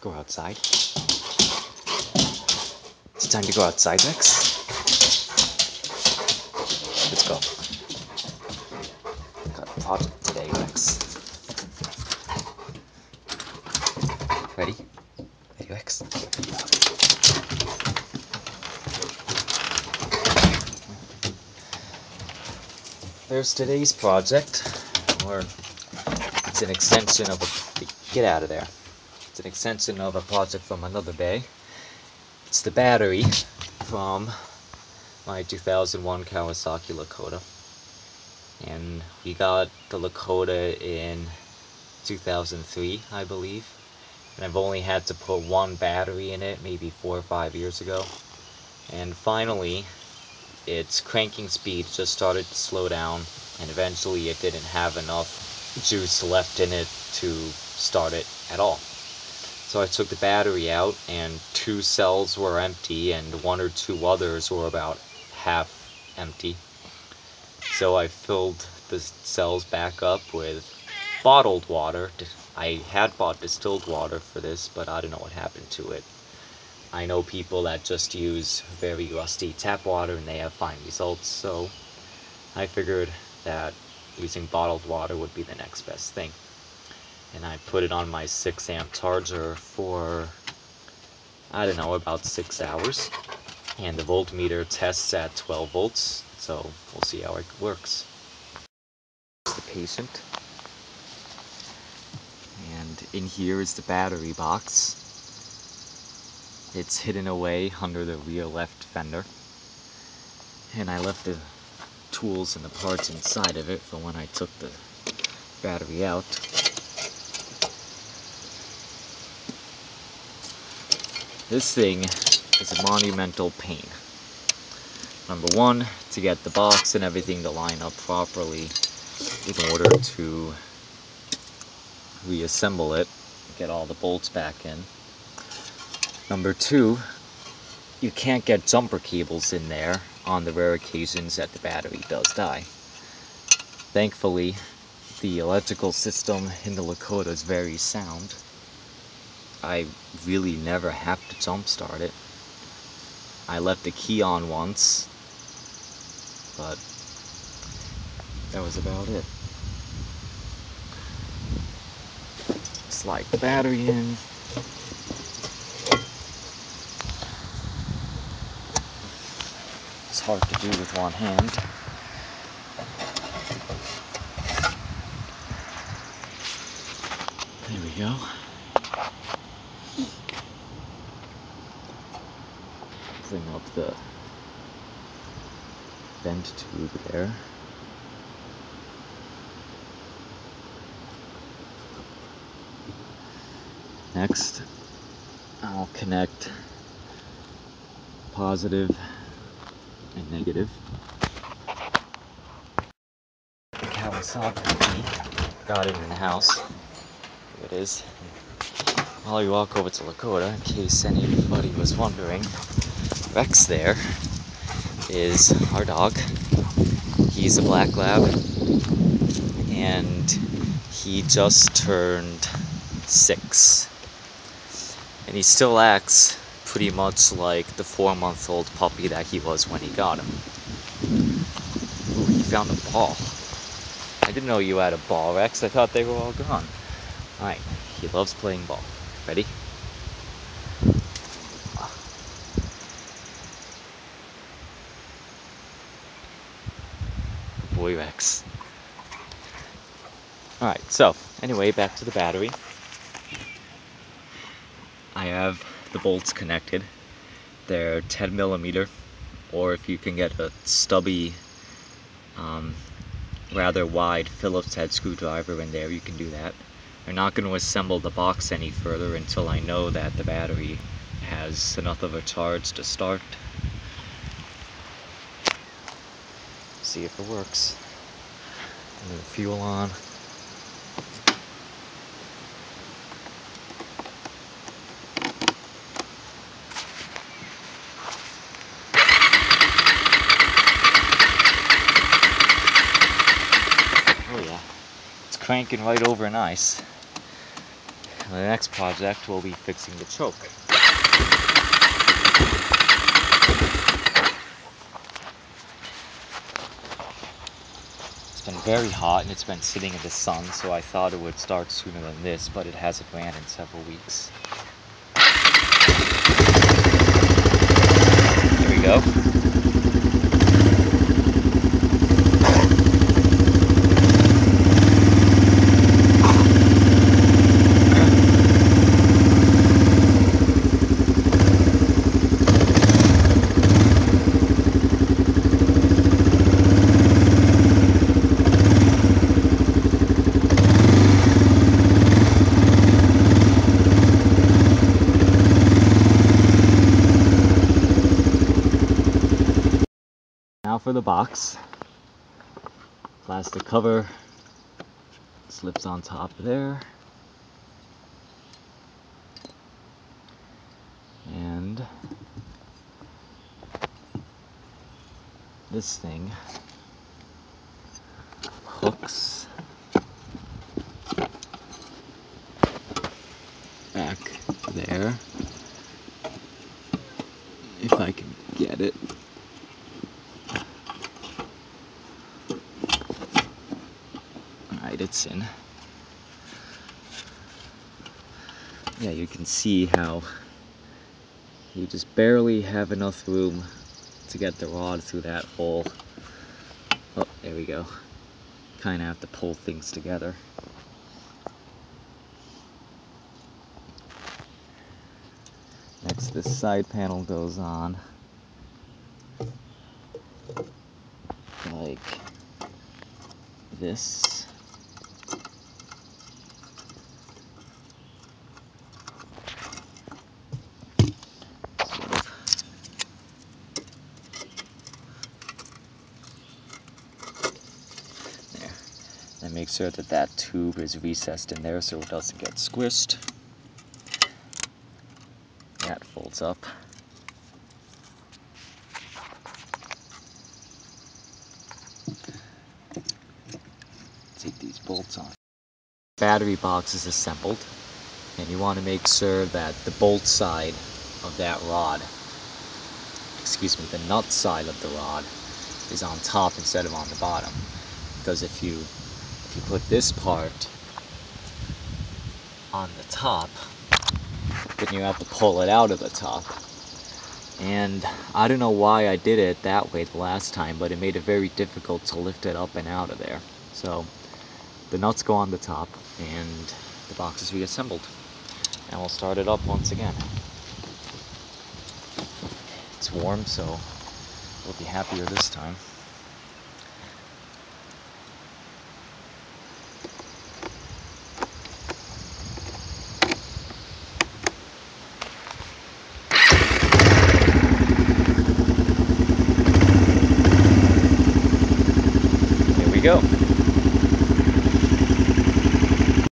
Go outside. It's time to go outside, Rex. Let's go. Got a project today, Rex. Ready? Ready, Rex? There's today's project, or it's an extension of get out of there. It's an extension of a project from another day. It's the battery from my 2001 Kawasaki Lakota. And we got the Lakota in 2003, I believe. And I've only had to put one battery in it, maybe 4 or 5 years ago. And finally, its cranking speed just started to slow down, and eventually it didn't have enough juice left in it to start it at all. So I took the battery out, and 2 cells were empty, and 1 or 2 others were about half empty. So I filled the cells back up with bottled water. I had bought distilled water for this, but I don't know what happened to it. I know people that just use very rusty tap water and they have fine results, so I figured that using bottled water would be the next best thing. And I put it on my 6 amp charger for, I don't know, about 6 hours. And the voltmeter tests at 12 volts, so we'll see how it works. The patient. And in here is the battery box. It's hidden away under the rear left fender. And I left the tools and the parts inside of it for when I took the battery out. This thing is a monumental pain. Number one, to get the box and everything to line up properly in order to reassemble it, get all the bolts back in. Number two, you can't get jumper cables in there on the rare occasions that the battery does die. Thankfully, the electrical system in the Lakota is very sound. I really never have to jump start it. I left the key on once, but that was about it. Slide the battery in. It's hard to do with one hand. There we go. Bring up the vent tube there. Next, I'll connect positive and negative. The Kawasaki got it in the house. Here it is. While you walk over to Lakota, in case anybody was wondering, Rex there is our dog. He's a black lab, and he just turned 6. And he still acts pretty much like the 4-month-old puppy that he was when he got him. Ooh, he found a ball. I didn't know you had a ball, Rex. I thought they were all gone. Alright, he loves playing ball. Ready? Boy, Rex. Alright, so, anyway, back to the battery. I have the bolts connected. They're 10mm, or if you can get a stubby, rather wide Phillips head screwdriver in there, you can do that. I'm not going to assemble the box any further until I know that the battery has enough of a charge to start. See if it works. Turn the fuel on. Oh yeah, it's cranking right over nice. the next project will be fixing the choke. It's been very hot and it's been sitting in the sun, so I thought it would start sooner than this, but it hasn't ran in several weeks. Here we go. Now for the box. Plastic cover slips on top there. And this thing hooks back there, if I can get it. Alright, it's in. Yeah, you can see how you just barely have enough room to get the rod through that hole. Oh, there we go. Kind of have to pull things together. Next, this side panel goes on like this. There. And make sure that that tube is recessed in there so it doesn't get squished. That folds up. Take these bolts on. Battery box is assembled, and you want to make sure that the bolt side of that rod, the nut side of the rod is on top instead of on the bottom. Because if you put this part on the top, then you have to pull it out of the top. And I don't know why I did it that way the last time, but it made it very difficult to lift it up and out of there. So the nuts go on the top and the box is reassembled. And we'll start it up once again. It's warm, so we'll be happier this time. Here we go.